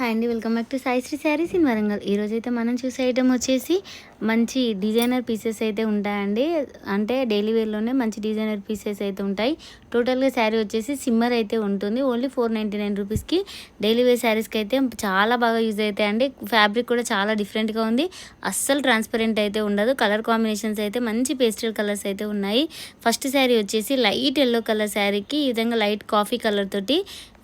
Hi అండి, welcome back to Saisri saris in Warangal. ఈరోజైతే మనం చూసే ఐటమ్ వచ్చేసి మంచి డిజైనర్ పీసెస్ అయితే ఉంటాయండి. అంటే డైలీ వేర్లోనే మంచి డిజైనర్ పీసెస్ అయితే ఉంటాయి. టోటల్గా శారీ వచ్చేసి సిమ్మర్ అయితే ఉంటుంది. ఓన్లీ 499 రూపీస్కి డైలీ వేర్ శారీస్కి అయితే చాలా బాగా యూజ్ అవుతాయండి. ఫ్యాబ్రిక్ కూడా చాలా డిఫరెంట్గా ఉంది. అస్సలు ట్రాన్స్పరెంట్ అయితే ఉండదు. కలర్ కాంబినేషన్స్ అయితే మంచి పేస్టల్ కలర్స్ అయితే ఉన్నాయి. ఫస్ట్ శారీ వచ్చేసి లైట్ ఎల్లో కలర్ శారీకి ఈ విధంగా లైట్ కాఫీ కలర్ తోటి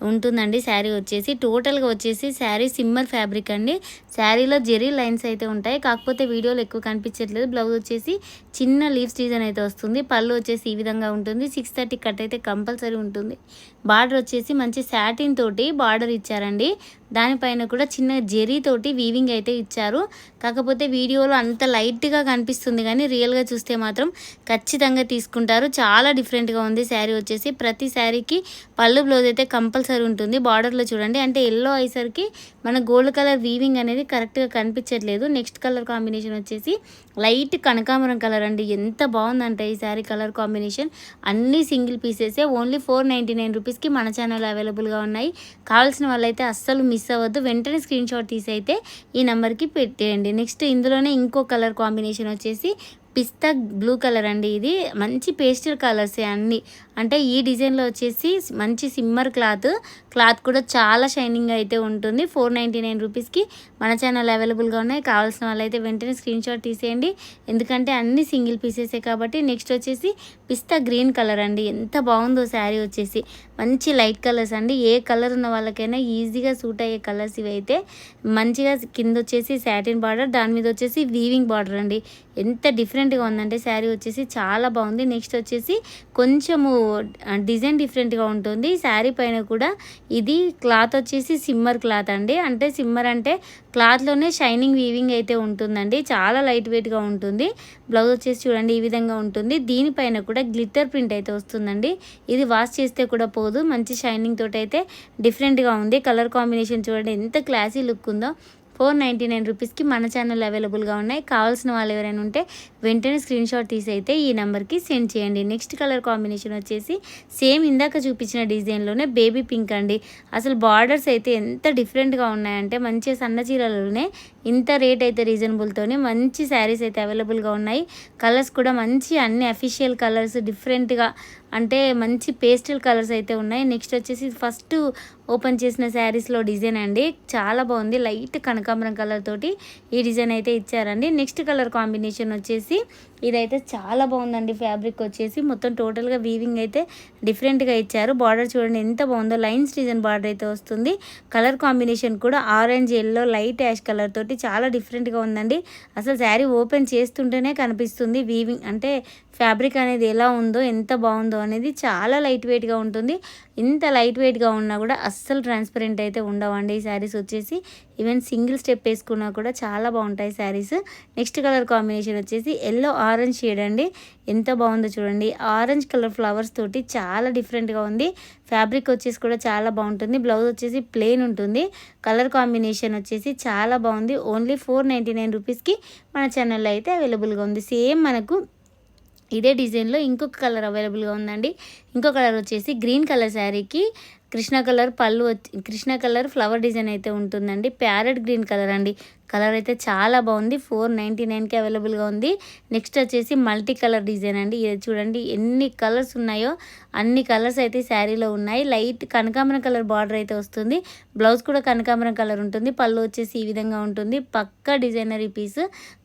ఉంటుందండి. శారీ వచ్చేసి టోటల్గా వచ్చేసి శారీ సిమ్మర్ ఫ్యాబ్రిక్ అండి. శారీలో జెరీ లైన్స్ అయితే ఉంటాయి, కాకపోతే వీడియోలో ఎక్కువ కనిపించట్లేదు. బ్లౌజ్ వచ్చేసి చిన్న లీవ్స్ డిజైన్ అయితే వస్తుంది. పళ్ళు వచ్చేసి ఈ విధంగా ఉంటుంది. 630 కట్ అయితే కంపల్సరీ ఉంటుంది. బార్డర్ వచ్చేసి మంచి సాటిన్ తోటి బార్డర్ ఇచ్చారండి. దానిపైన కూడా చిన్న జెరీ తోటి వీవింగ్ అయితే ఇచ్చారు. కాకపోతే వీడియోలో అంత లైట్గా కనిపిస్తుంది, కానీ రియల్గా చూస్తే మాత్రం ఖచ్చితంగా తీసుకుంటారు. చాలా డిఫరెంట్గా ఉంది శారీ వచ్చేసి. ప్రతి శారీకి పళ్ళు బ్లౌజ్ అయితే కంపల్సరీ ఉంటుంది. బార్డర్లో చూడండి, అంటే ఎల్లో అయ్యేసరికి మన గోల్డ్ కలర్ వీవింగ్ అనేది కరెక్ట్గా కనిపించట్లేదు. నెక్స్ట్ కలర్ కాంబినేషన్ వచ్చేసి లైట్ కనకాంబరం కలర్ అండి. ఎంత బాగుందంటే ఈ శారీ కలర్ కాంబినేషన్. అన్ని సింగిల్ పీసెసే ఓన్లీ 499 రూపీస్కి మన ఛానల్లో అవైలబుల్గా ఉన్నాయి. కావాల్సిన వాళ్ళైతే అస్సలు మిస్ అవ్వద్దు. వెంటనే స్క్రీన్ షాట్ తీసి అయితే ఈ నెంబర్కి పెట్టేయండి. నెక్స్ట్ ఇందులోనే ఇంకో కలర్ కాంబినేషన్ వచ్చేసి పిస్తా బ్లూ కలర్ అండి. ఇది మంచి పేస్టల్ కలర్సే అన్నీ. అంటే ఈ డిజైన్లో వచ్చేసి మంచి సిమ్మర్ క్లాత్ కూడా చాలా షైనింగ్ అయితే ఉంటుంది. 499 రూపీస్కి మన ఛానల్ అవైలబుల్గా ఉన్నాయి. కావాల్సిన వాళ్ళైతే వెంటనే స్క్రీన్ షాట్ తీసేయండి, ఎందుకంటే అన్ని సింగిల్ పీసెసే కాబట్టి. నెక్స్ట్ వచ్చేసి పిస్తా గ్రీన్ కలర్ అండి. ఎంత బాగుందో శారీ వచ్చేసి. మంచి లైట్ కలర్స్ అండి. ఏ కలర్ ఉన్న వాళ్ళకైనా ఈజీగా సూట్ అయ్యే కలర్స్ ఇవి అయితే. మంచిగా కింద వచ్చేసి సాటిన్ బార్డర్, దాని మీద వచ్చేసి వీవింగ్ బార్డర్ అండి. ఎంత డిఫరెంట్గా ఉందంటే శారీ వచ్చేసి చాలా బాగుంది. నెక్స్ట్ వచ్చేసి కొంచెము డిజైన్ డిఫరెంట్గా ఉంటుంది. శారీ పైన కూడా ఇది క్లాత్ వచ్చేసి సిమ్మర్ క్లాత్ అండి. అంటే సిమ్మర్ అంటే క్లాత్లోనే షైనింగ్ వీవింగ్ అయితే ఉంటుందండి. చాలా లైట్ వెయిట్గా ఉంటుంది. బ్లౌజ్ వచ్చేసి చూడండి ఈ విధంగా ఉంటుంది. దీనిపైన కూడా గ్లిట్టర్ ప్రింట్ అయితే వస్తుందండి. ఇది వాష్ చేస్తే కూడా పోదు. మంచి షైనింగ్ తోటి అయితే డిఫరెంట్గా ఉంది. కలర్ కాంబినేషన్ చూడండి ఎంత క్లాసీ లుక్ ఉందో. 499 రూపీస్కి మన ఛానల్ అవైలబుల్గా ఉన్నాయి. కావాల్సిన వాళ్ళు ఎవరైనా ఉంటే వెంటనే స్క్రీన్ షాట్ తీసి అయితే ఈ నెంబర్కి సెండ్ చేయండి. నెక్స్ట్ కలర్ కాంబినేషన్ వచ్చేసి సేమ్ ఇందాక చూపించిన డిజైన్లోనే బేబీ పింక్ అండి. అసలు బార్డర్స్ అయితే ఎంత డిఫరెంట్గా ఉన్నాయంటే మంచి సన్న చీరలలోనే ఇంత రేట్ అయితే రీజనబుల్తోనే మంచి శారీస్ అయితే అవైలబుల్గా ఉన్నాయి. కలర్స్ కూడా మంచి అన్ని అఫీషియల్ కలర్స్ డిఫరెంట్గా, అంటే మంచి పేస్టల్ కలర్స్ అయితే ఉన్నాయి. నెక్స్ట్ వచ్చేసి ఫస్ట్ ఓపెన్ చేసిన శారీస్లో డిజైన్ అండి. చాలా బాగుంది. లైట్ కనకాంబరం కలర్ తోటి ఈ డిజైన్ అయితే ఇచ్చారండి. నెక్స్ట్ కలర్ కాంబినేషన్ వచ్చేసి ఇదైతే చాలా బాగుందండి. ఫ్యాబ్రిక్ వచ్చేసి మొత్తం టోటల్గా వీవింగ్ అయితే డిఫరెంట్గా ఇచ్చారు. బార్డర్ చూడండి ఎంత బాగుందో. లైన్స్ డిజైన్ బార్డర్ అయితే వస్తుంది. కలర్ కాంబినేషన్ కూడా orange, yellow, light ash colour తోటి చాలా డిఫరెంట్గా ఉందండి. అసలు శారీ ఓపెన్ చేస్తుంటేనే కనిపిస్తుంది వీవింగ్, అంటే ఫ్యాబ్రిక్ అనేది ఎలా ఉందో, ఎంత బాగుందో అనేది. చాలా లైట్ వెయిట్గా ఉంటుంది. ఇంత లైట్ వెయిట్గా ఉన్నా కూడా అస్సలు ట్రాన్స్పరెంట్ అయితే ఉండవండి ఈ శారీస్ వచ్చేసి. ఈవెన్ సింగిల్ స్టెప్ వేసుకున్నా కూడా చాలా బాగుంటాయి శారీస్. నెక్స్ట్ కలర్ కాంబినేషన్ వచ్చేసి ఎల్లో ఆరెంజ్ షేడ్ అండి. ఎంత బాగుందో చూడండి. ఆరెంజ్ కలర్ ఫ్లవర్స్ తోటి చాలా డిఫరెంట్గా ఉంది. ఫ్యాబ్రిక్ వచ్చేసి కూడా చాలా బాగుంటుంది. బ్లౌజ్ వచ్చేసి ప్లెయిన్ ఉంటుంది. కలర్ కాంబినేషన్ వచ్చేసి చాలా బాగుంది. ఓన్లీ 499 రూపీస్కి మన ఛానల్లో అయితే అవైలబుల్గా ఉంది. సేమ్ మనకు ఇదే డిజైన్లో ఇంకొక కలర్ అవైలబుల్గా ఉందండి. ఇంకో కలర్ వచ్చేసి గ్రీన్ కలర్ శారీకి కృష్ణ కలర్ పళ్ళు, కృష్ణ కలర్ ఫ్లవర్ డిజైన్ అయితే ఉంటుందండి. ప్యారెట్ గ్రీన్ కలర్ అండి. కలర్ అయితే చాలా బాగుంది. 499కి అవైలబుల్గా ఉంది. నెక్స్ట్ వచ్చేసి మల్టీ కలర్ డిజైన్ అండి. ఇది చూడండి ఎన్ని కలర్స్ ఉన్నాయో అన్ని కలర్స్ అయితే శారీలో ఉన్నాయి. లైట్ కనకాంబరం కలర్ బార్డర్ అయితే వస్తుంది. బ్లౌజ్ కూడా కనకాంబరం కలర్ ఉంటుంది. పళ్ళు వచ్చేసి ఈ విధంగా ఉంటుంది. పక్కా డిజైనరీ పీస్.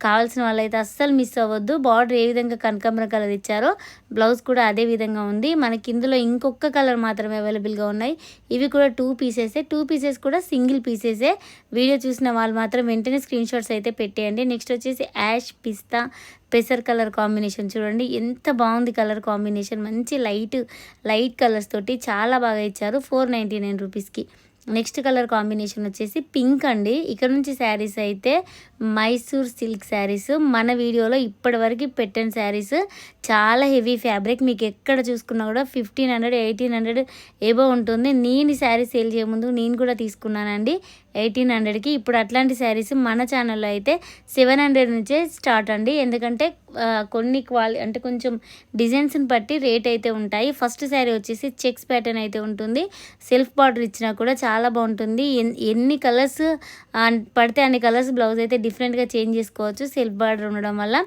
కావాల్సిన వాళ్ళైతే అస్సలు మిస్ అవ్వద్దు. బార్డర్ ఏ విధంగా కనకాంబరం కలర్ ఇచ్చారో బ్లౌజ్ కూడా అదే విధంగా ఉంది. మనకి ఇందులో ఇంకొక కలర్ మాత్రమే అవైలబుల్గా ఉన్నాయి. ఇవి కూడా 2 పీసెసే. 2 పీసెస్ కూడా సింగిల్ పీసెసే. వీడియో చూసిన వాళ్ళు మాత్రం వెంటనే స్క్రీన్ షాట్స్ అయితే పెట్టేయండి. నెక్స్ట్ వచ్చేసి యాష్ పిస్తా పెసర్ కలర్ కాంబినేషన్ చూడండి ఎంత బాగుంది. కలర్ కాంబినేషన్ మంచి లైట్ కలర్స్ తోటి చాలా బాగా ఇచ్చారు 499 రూపీస్కి. నెక్స్ట్ కలర్ కాంబినేషన్ వచ్చేసి పింక్ అండి. ఇక్కడ నుంచి శారీస్ అయితే మైసూర్ సిల్క్ శారీస్ మన వీడియోలో ఇప్పటివరకు పెట్టిన శారీస్. చాలా హెవీ ఫ్యాబ్రిక్. మీకు ఎక్కడ చూసుకున్నా కూడా 1500 1800 ఏబో ఉంటుంది. నేను శారీ సేల్ చేయముందు నేను కూడా తీసుకున్నానండి 1800కి. ఇప్పుడు అట్లాంటి శారీస్ మన ఛానల్లో అయితే 700 నుంచే స్టార్ట్ అండి. ఎందుకంటే కొన్ని అంటే కొంచెం డిజైన్స్ని బట్టి రేట్ అయితే ఉంటాయి. ఫస్ట్ శారీ వచ్చేసి చెక్స్ ప్యాటర్న్ అయితే ఉంటుంది. సెల్ఫ్ బార్డర్ ఇచ్చినా కూడా చాలా బాగుంటుంది. ఎన్ని కలర్స్ పడితే అన్ని కలర్స్ బ్లౌజ్ అయితే డిఫరెంట్గా చేంజ్ చేసుకోవచ్చు సెల్ఫ్ బార్డర్ ఉండడం వల్ల.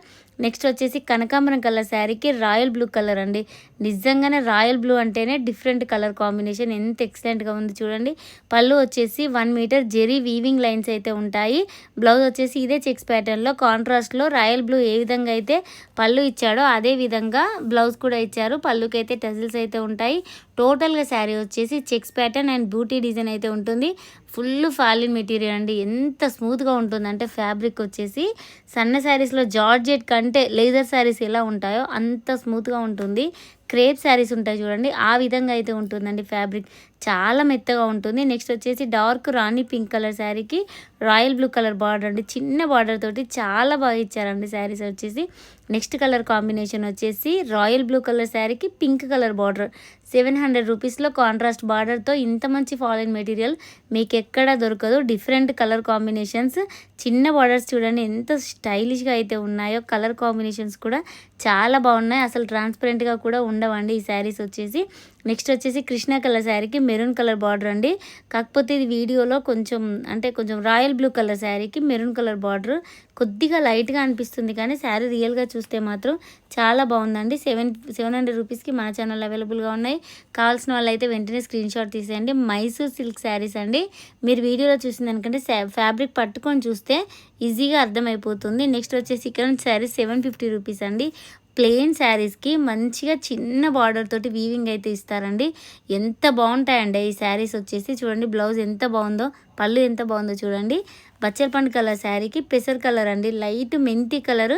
నెక్స్ట్ వచ్చేసి కనకాంబరం కలర్ శారీకి రాయల్ బ్లూ కలర్ అండి. నిజంగానే రాయల్ బ్లూ అంటేనే డిఫరెంట్ కలర్ కాంబినేషన్, ఎంత ఎక్సలెంట్గా ఉంది చూడండి. పళ్ళు వచ్చేసి 1 మీటర్ జెరీ వీవింగ్ లైన్స్ అయితే ఉంటాయి. బ్లౌజ్ వచ్చేసి ఇదే చెక్స్ ప్యాటర్న్లో కాంట్రాస్ట్లో రాయల్ బ్లూ ఏ విధంగా అయితే పళ్ళు ఇచ్చాడో అదే విధంగా బ్లౌజ్ కూడా ఇచ్చారు. పళ్ళుకి అయితే టజిల్స్ అయితే ఉంటాయి. టోటల్గా శారీ వచ్చేసి checks pattern and buti design అయితే ఉంటుంది. ఫుల్ ఫాలిన్ మెటీరియల్ అండి. ఎంత స్మూత్గా ఉంటుందంటే ఫ్యాబ్రిక్ వచ్చేసి సన్న శారీస్లో జార్జెట్ కంటే లేజర్ శారీస్ ఎలా ఉంటాయో అంత స్మూత్గా ఉంటుంది. క్రేప్ శారీస్ ఉంటాయి చూడండి, ఆ విధంగా అయితే ఉంటుందండి. ఫ్యాబ్రిక్ చాలా మెత్తగా ఉంటుంది. నెక్స్ట్ వచ్చేసి డార్క్ రాణి పింక్ కలర్ శారీకి రాయల్ బ్లూ కలర్ బార్డర్ అండి. చిన్న బార్డర్ తోటి చాలా బాగా ఇచ్చారండి శారీస్ వచ్చేసి. నెక్స్ట్ కలర్ కాంబినేషన్ వచ్చేసి రాయల్ బ్లూ కలర్ శారీకి పింక్ కలర్ బార్డర్. 700 రూపీస్లో కాంట్రాస్ట్ బార్డర్తో ఇంత మంచి ఫాలిన్ మెటీరియల్ మీకు ఎక్కడ దొరకదు. డిఫరెంట్ కలర్ కాంబినేషన్స్, చిన్న బార్డర్స్ చూడండి ఎంత స్టైలిష్గా అయితే ఉన్నాయో. కలర్ కాంబినేషన్స్ కూడా చాలా బాగున్నాయి. అసలు ట్రాన్స్పరెంట్గా కూడా ఉండవండి ఈ శారీస్ వచ్చేసి. నెక్స్ట్ వచ్చేసి కృష్ణ కలర్ శారీకి మెరూన్ కలర్ బార్డర్ అండి. కాకపోతే ఇది వీడియోలో కొంచెం రాయల్ బ్లూ కలర్ శారీకి మెరూన్ కలర్ బార్డర్ కొద్దిగా లైట్గా అనిపిస్తుంది, కానీ శారీ రియల్గా చూస్తే మాత్రం చాలా బాగుందండి. 700 రూపీస్కి మన ఛానల్ అవైలబుల్గా ఉన్నాయి. కావాల్సిన వాళ్ళు అయితే వెంటనే స్క్రీన్ షాట్ తీసేయండి. మైసూర్ సిల్క్ శారీస్ అండి. మీరు వీడియోలో చూసిన దానికంటే ఫ్యాబ్రిక్ పట్టుకొని చూస్తే ఈజీగా అర్థమైపోతుంది. నెక్స్ట్ వచ్చేసి ఇక్కడ శారీ 750 రూపీస్ అండి. ప్లెయిన్ శారీస్కి మంచిగా చిన్న బార్డర్ తోటి వీవింగ్ అయితే ఇస్తారండి. ఎంత బాగుంటాయండి ఈ శారీస్ వచ్చేసి. చూడండి బ్లౌజ్ ఎంత బాగుందో, పళ్ళు ఎంత బాగుందో చూడండి. బచ్చల పండు కలర్ శారీకి పెసర్ కలర్ అండి. లైట్ మెంతి కలర్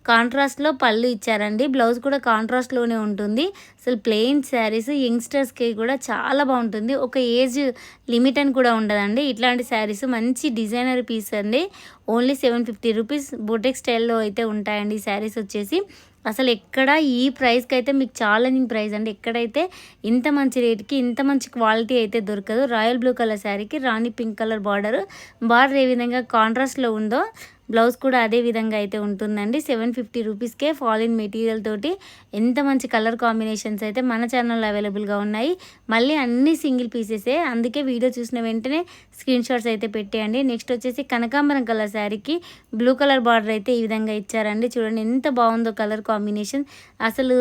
కాంట్రాస్ట్లో పళ్ళు ఇచ్చారండి. బ్లౌజ్ కూడా కాంట్రాస్ట్లోనే ఉంటుంది. అసలు ప్లెయిన్ శారీస్ యంగ్స్టర్స్కి కూడా చాలా బాగుంటుంది. ఒక ఏజ్ లిమిట్ అని కూడా ఉండదండి. ఇట్లాంటి శారీస్ మంచి డిజైనర్ పీస్ అండి. ఓన్లీ 750 రూపీస్ బొటెక్ స్టైల్లో అయితే ఉంటాయండి ఈ శారీస్ వచ్చేసి. అసలు ఎక్కడ ఈ ప్రైస్కి అయితే మీకు ఛాలెంజింగ్ ప్రైస్ అండి. ఎక్కడైతే ఇంత మంచి రేట్కి ఇంత మంచి క్వాలిటీ అయితే దొరకదు. రాయల్ బ్లూ కలర్ శారీకి రాణి పింక్ కలర్ బార్డర్ ఏ విధంగా కాంట్రాస్ట్లో ఉందో బ్లౌజ్ కూడా అదే విధంగా అయితే ఉంటుందండి. 750 రూపీస్కే ఫాలిన్ మెటీరియల్ తోటి ఎంత మంచి కలర్ కాంబినేషన్స్ అయితే మన ఛానల్లో అవైలబుల్గా ఉన్నాయి. మళ్ళీ అన్ని సింగిల్ పీసెసే, అందుకే వీడియో చూసిన వెంటనే స్క్రీన్ షాట్స్ అయితే పెట్టేయండి. నెక్స్ట్ వచ్చేసి కనకాంబరం కలర్ శారీకి బ్లూ కలర్ బార్డర్ అయితే ఈ విధంగా ఇచ్చారండి. చూడండి ఎంత బాగుందో కలర్ కాంబినేషన్. అసలు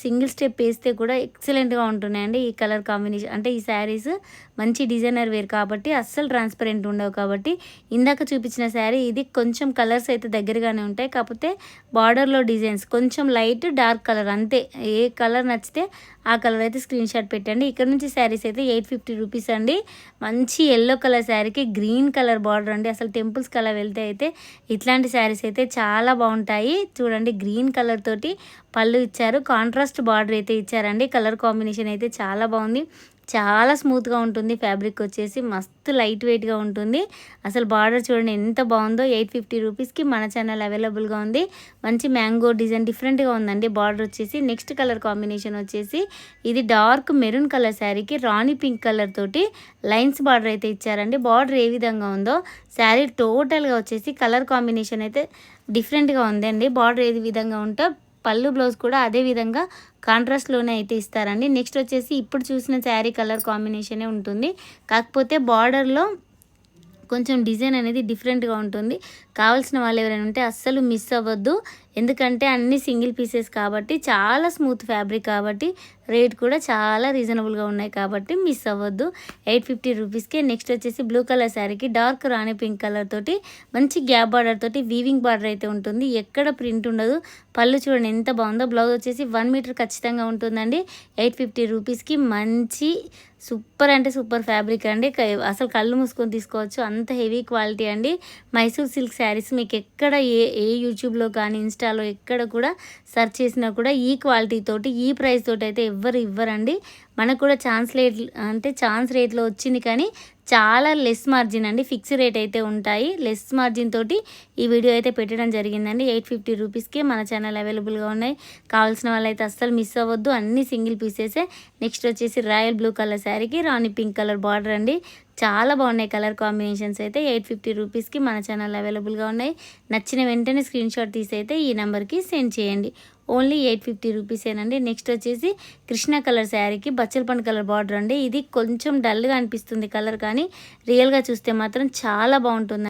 సింగిల్ స్టెప్ వేస్తే కూడా ఎక్సలెంట్గా ఉంటున్నాయండి ఈ కలర్ కాంబినేషన్. అంటే ఈ శారీస్ మంచి డిజైనర్ వేర్ కాబట్టి అస్సలు ట్రాన్స్పరెంట్ ఉండవు. కాబట్టి ఇందాక చూపించిన శారీ ఇది కొంచెం కలర్స్ అయితే దగ్గరగానే ఉంటాయి. కాకపోతే బార్డర్లో డిజైన్స్ కొంచెం లైట్ డార్క్ కలర్ అంతే. ఏ కలర్ నచ్చితే ఆ కలర్ అయితే స్క్రీన్ షాట్ పెట్టండి. ఇక్కడ నుంచి శారీస్ అయితే 850 రూపీస్ అండి. మంచి ఎల్లో కలర్ శారీకి గ్రీన్ కలర్ బార్డర్ అండి. అసలు టెంపుల్స్ కలర్ వెళ్తే అయితే ఇట్లాంటి శారీస్ అయితే చాలా బాగుంటాయి. చూడండి గ్రీన్ కలర్ తోటి పళ్ళు ఇచ్చారు. కాంట్రాస్ట్ బార్డర్ అయితే ఇచ్చారండి. కలర్ కాంబినేషన్ అయితే చాలా బాగుంది. చాలా స్మూత్గా ఉంటుంది. ఫ్యాబ్రిక్ వచ్చేసి మస్తు లైట్ వెయిట్గా ఉంటుంది. అసలు బార్డర్ చూడండి ఎంత బాగుందో. 850 రూపీస్కి మన ఛానల్ అవైలబుల్గా ఉంది. మంచి మ్యాంగో డిజైన్ డిఫరెంట్గా ఉందండి బార్డర్ వచ్చేసి. నెక్స్ట్ కలర్ కాంబినేషన్ వచ్చేసి ఇది డార్క్ మెరూన్ కలర్ శారీకి రాణి పింక్ కలర్ తోటి లైన్స్ బార్డర్ అయితే ఇచ్చారండి. బార్డర్ ఏ విధంగా ఉందో శారీ టోటల్గా వచ్చేసి కలర్ కాంబినేషన్ అయితే డిఫరెంట్గా ఉందండి. బార్డర్ ఏ విధంగా ఉంటో పళ్ళు బ్లౌజ్ కూడా అదే విధంగా కాంట్రాస్ట్లోనే అయితే ఇస్తారండి. నెక్స్ట్ వచ్చేసి ఇప్పుడు చూసిన శారీ కలర్ కాంబినేషనే ఉంటుంది. కాకపోతే బార్డర్లో కొంచెం డిజైన్ అనేది డిఫరెంట్గా ఉంటుంది. కావాల్సిన వాళ్ళు ఎవరైనా ఉంటే అస్సలు మిస్ అవ్వద్దు. ఎందుకంటే అన్ని సింగిల్ పీసెస్ కాబట్టి చాలా స్మూత్ ఫ్యాబ్రిక్ కాబట్టి రేట్ కూడా చాలా రీజనబుల్గా ఉన్నాయి కాబట్టి మిస్ అవ్వద్దు. 850 రూపీస్కే. నెక్స్ట్ వచ్చేసి బ్లూ కలర్ శారీకి డార్క్ రాణి పింక్ కలర్ తోటి మంచి గ్యాప్ బార్డర్ తోటి వీవింగ్ బార్డర్ అయితే ఉంటుంది. ఎక్కడ ప్రింట్ ఉండదు. పళ్ళు చూడండి ఎంత బాగుందో. బ్లౌజ్ వచ్చేసి 1 మీటర్ ఖచ్చితంగా ఉంటుందండి. 850 రూపీస్కి మంచి సూపర్ అంటే సూపర్ ఫ్యాబ్రిక్ అండి. అసలు కళ్ళు మూసుకొని తీసుకోవచ్చు, అంత హెవీ క్వాలిటీ అండి. మైసూర్ సిల్క్ శారీస్ మీకు ఎక్కడ ఏ యూట్యూబ్లో కానీ ఇన్స్టాలో ఎక్కడ కూడా సెర్చ్ చేసినా కూడా ఈ క్వాలిటీ తోటి ఈ ప్రైస్ తోటి అయితే ఎవ్వరు ఇవ్వరండి. మనకు కూడా ఛాన్స్ రేట్లో వచ్చింది, కానీ చాలా లెస్ మార్జిన్ అండి. ఫిక్స్ రేట్ అయితే ఉంటాయి. లెస్ మార్జిన్ తోటి ఈ వీడియో అయితే పెట్టడం జరిగిందండి. 850 రూపీస్కి మన ఛానల్ అవైలబుల్గా ఉన్నాయి. కావాల్సిన వాళ్ళైతే అస్సలు మిస్ అవ్వద్దు. అన్ని సింగిల్ పీసెసే. నెక్స్ట్ వచ్చేసి రాయల్ బ్లూ కలర్ శారీకి రాణి పింక్ కలర్ బార్డర్ అండి. చాలా బాగున్నాయి కలర్ కాంబినేషన్స్ అయితే. 850 రూపీస్కి మన ఛానల్ అవైలబుల్గా ఉన్నాయి. నచ్చిన వెంటనే స్క్రీన్ షాట్ తీసి అయితే ఈ నెంబర్కి సెండ్ చేయండి. ఓన్లీ 850 రూపీసేనండి. నెక్స్ట్ వచ్చేసి కృష్ణ కలర్ శారీకి బచ్చల పండు కలర్ బార్డర్ అండి. ఇది కొంచెం డల్గా అనిపిస్తుంది కలర్, కానీ రియల్గా చూస్తే మాత్రం చాలా బాగుంటుంది.